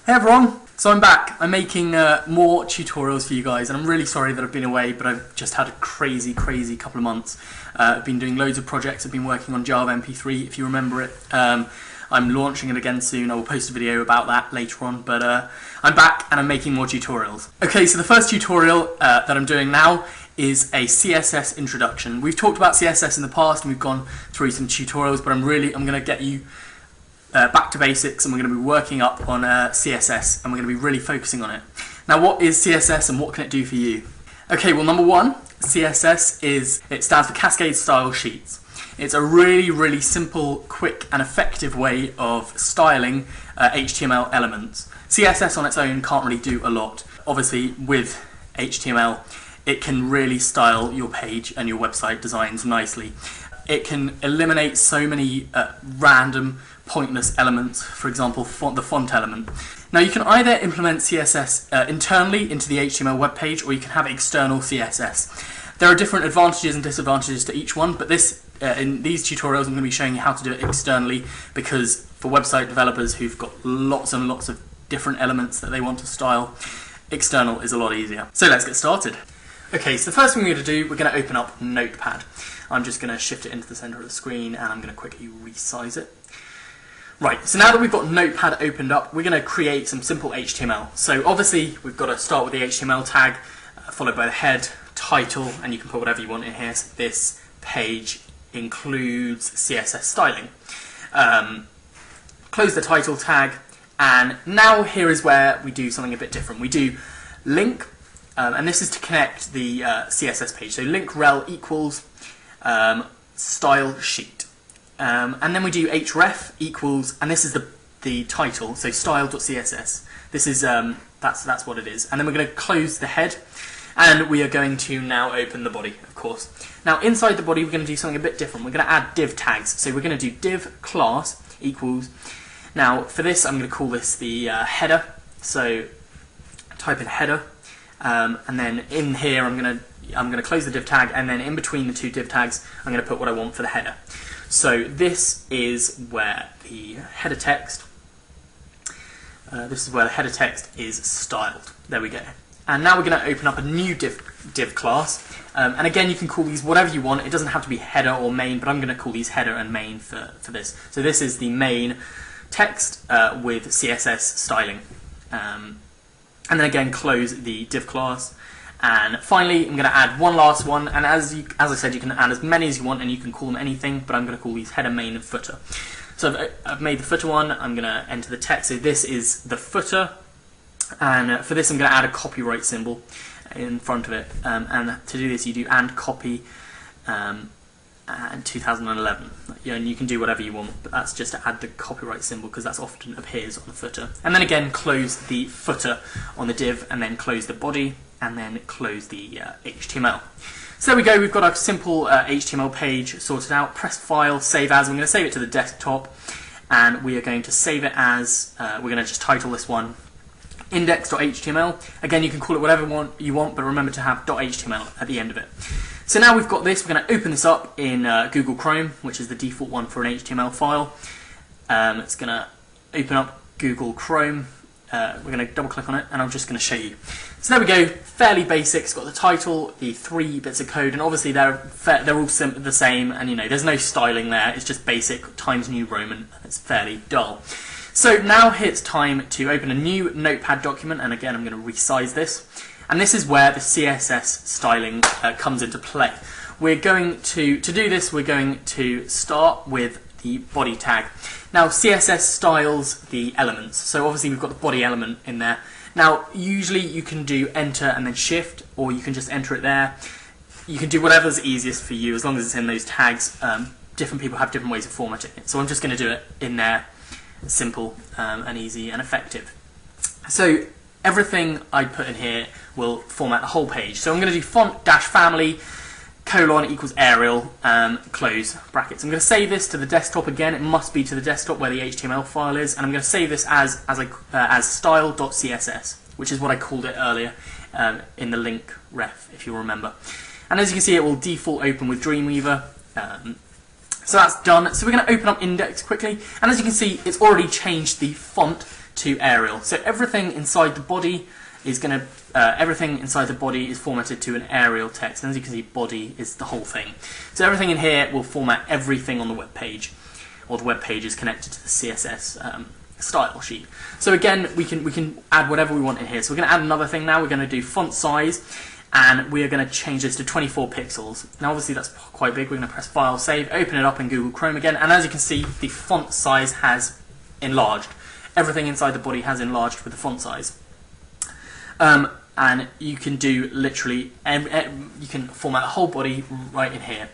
Hey everyone! So I'm back. I'm making more tutorials for you guys, and I'm really sorry that I've been away, but I've just had a crazy couple of months. I've been doing loads of projects. I've been working on Java mp3, if you remember it. I'm launching it again soon. I will post a video about that later on, but I'm back and I'm making more tutorials. Okay, so the first tutorial that I'm doing now is a CSS introduction. We've talked about CSS in the past and we've gone through some tutorials, but I'm going to get you back to basics, and we're going to be working up on CSS, and we're going to be really focusing on it. Now, what is CSS and what can it do for you? Okay, well, number one, CSS stands for Cascade Style Sheets. It's a really simple, quick and effective way of styling HTML elements. CSS on its own can't really do a lot. Obviously, with HTML, it can really style your page and your website designs nicely. It can eliminate so many random pointless elements, for example the font element. Now you can either implement CSS internally into the HTML web page, or you can have external CSS. There are different advantages and disadvantages to each one, but in these tutorials I'm going to be showing you how to do it externally, because for website developers who've got lots and lots of different elements that they want to style, external is a lot easier. So let's get started. Okay, so the first thing we're going to do, we're going to open up Notepad. I'm just going to shift it into the center of the screen and I'm going to quickly resize it. Right, so now that we've got Notepad opened up, we're going to create some simple HTML. So obviously we've got to start with the HTML tag, followed by the head, title, and you can put whatever you want in here. So this page includes CSS styling. Close the title tag, and now here is where we do something a bit different. We do link, and this is to connect the CSS page. So link rel equals style sheet. And then we do href equals, and this is the title, so style.css. This is that's what it is. And then we're going to close the head, and we are going to now open the body, of course. Now inside the body we're going to do something a bit different. We're going to add div tags. So we're going to do div class equals. Now for this I'm going to call this the header. So type in header, and then in here I'm going to close the div tag, and then in between the two div tags I'm going to put what I want for the header. So this is where the header text is styled. There we go. And now we're going to open up a new div class. And again, you can call these whatever you want. It doesn't have to be header or main, but I'm going to call these header and main for this. So this is the main text with CSS styling. And then again, close the div class. And finally, I'm going to add one last one, and as I said, you can add as many as you want, and you can call them anything, but I'm going to call these header, main, and footer. So I've made the footer one. I'm going to enter the text. So this is the footer, and for this I'm going to add a copyright symbol in front of it. And to do this, you do and copy and 2011. And you can do whatever you want, but that's just to add the copyright symbol because that often appears on the footer. And then again, close the footer on the div, and then close the body, and then close the HTML. So there we go, we've got our simple HTML page sorted out. Press File, Save As. I'm going to save it to the desktop, and we are going to save it as, we're going to just title this one index.html. Again, you can call it whatever you want, but remember to have .html at the end of it. So now we've got this, we're going to open this up in Google Chrome, which is the default one for an HTML file. It's going to open up Google Chrome. We're going to double click on it, and I'm just going to show you. So there we go, fairly basic. It's got the title, the 3 bits of code, and obviously they're all the same, and there's no styling there. It's just basic Times New Roman. It's fairly dull. So now it's time to open a new Notepad document, and again I'm going to resize this, and this is where the CSS styling comes into play. We're going to do this, we're going to start with the body tag. Now CSS styles the elements, so obviously we've got the body element in there. Now usually you can do enter and then shift, or you can just enter it there. You can do whatever's easiest for you as long as it's in those tags. Different people have different ways of formatting it, so I'm just going to do it in there, simple and easy and effective. So everything I put in here will format the whole page. So I'm going to do font-family colon equals Arial, close brackets. I'm going to save this to the desktop again. It must be to the desktop where the HTML file is, and I'm going to save this as style.css, which is what I called it earlier in the link ref, if you'll remember. And as you can see, it will default open with Dreamweaver. So that's done. So we're going to open up Index quickly, and as you can see, it's already changed the font to Arial. So everything inside the body is going to everything inside the body is formatted to an Arial text, and as you can see, body is the whole thing. So everything in here will format everything on the web page, or the web page is connected to the CSS style sheet. So again, we can add whatever we want in here. So we're going to add another thing now. We're going to do font size, and we are going to change this to 24 pixels. Now obviously that's quite big. We're going to press File, Save, open it up in Google Chrome again, and as you can see, the font size has enlarged. Everything inside the body has enlarged with the font size. And you can do literally, you can format a whole body right in here.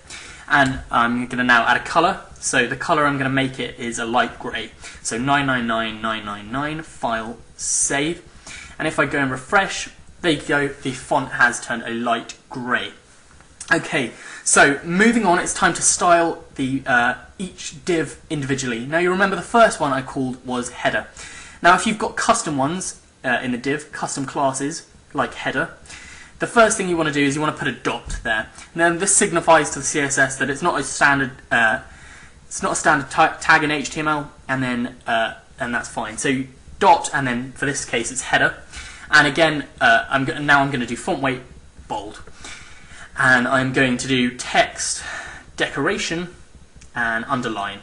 And I'm going to now add a colour. So the colour I'm going to make it is a light grey. So 999999, File, Save. And if I go and refresh, there you go, the font has turned a light grey. Okay, so moving on, it's time to style the each div individually. Now you remember the first one I called was header. Now if you've got custom ones in the div, custom classes like header, the first thing you want to do is you want to put a dot there. And then this signifies to the CSS that it's not a standard tag in HTML, and then and that's fine. So dot, and then for this case it's header. And again, I'm going to do font weight bold, and I'm going to do text decoration and underline.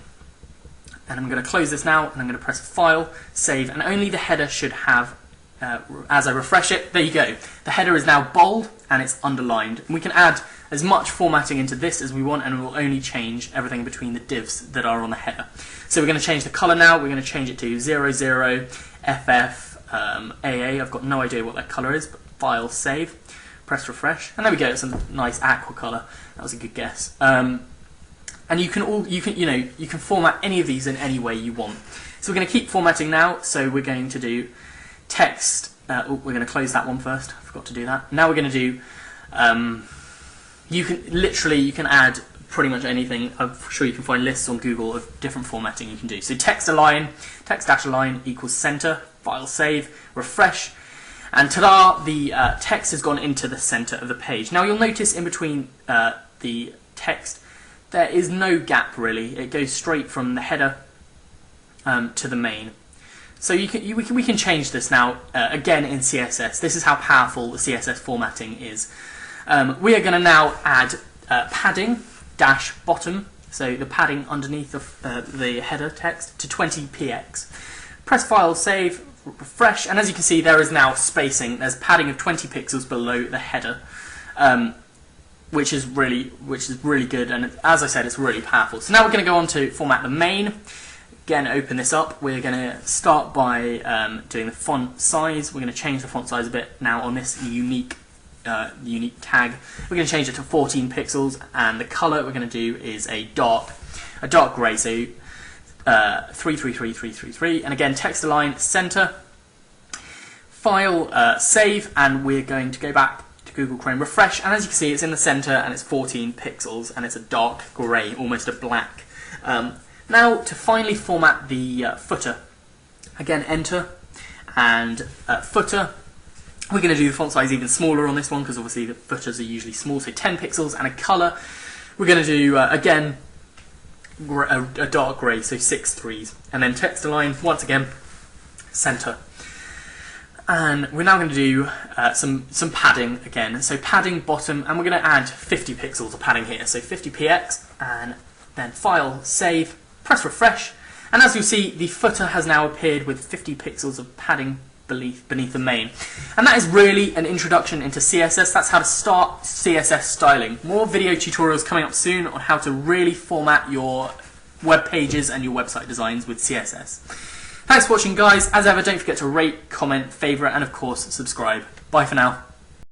And I'm going to close this now, and I'm going to press File, Save, and only the header should have. As I refresh it, there you go. The header is now bold and it's underlined. And we can add as much formatting into this as we want, and it will only change everything between the divs that are on the header. So we're going to change the colour now. We're going to change it to 00 FF AA. I've got no idea what that colour is, but File, Save, press refresh, and there we go. It's a nice aqua colour. That was a good guess. And you can format any of these in any way you want. So we're going to keep formatting now. So we're going to do text. We're going to close that one first. I forgot to do that. Now we're going to do. You can add pretty much anything. I'm sure you can find lists on Google of different formatting you can do. So text align, text dash align equals center. File, Save, refresh, and ta-da! The text has gone into the center of the page. Now you'll notice in between the text there is no gap really. It goes straight from the header to the main. So we can change this now again in CSS. This is how powerful the CSS formatting is. We are going to now add padding dash bottom, so the padding underneath the header text, to 20px. Press File, Save, refresh, and as you can see there is now spacing. There's padding of 20 pixels below the header, which is really good, and as I said, it's really powerful. So now we're going to go on to format the main. Again, open this up. We're going to start by doing the font size. We're going to change the font size a bit now on this unique tag. We're going to change it to 14 pixels, and the color we're going to do is a dark gray. So 33333, and again text align center. File, Save, and we're going to go back to Google Chrome, refresh, and as you can see, it's in the center and it's 14 pixels and it's a dark gray, almost a black. Now to finally format the footer, again enter, and footer, we're going to do the font size even smaller on this one because obviously the footers are usually small, so 10 pixels, and a colour, we're going to do again a dark grey, so 6 threes, and then text align, once again center. And we're now going to do some padding again, so padding bottom, and we're going to add 50 pixels of padding here, so 50px, and then File, Save, press refresh, and as you see, the footer has now appeared with 50 pixels of padding beneath the main. And that is really an introduction into CSS. That's how to start CSS styling. More video tutorials coming up soon on how to really format your web pages and your website designs with CSS. Thanks for watching, guys. As ever, don't forget to rate, comment, favourite, and of course subscribe. Bye for now.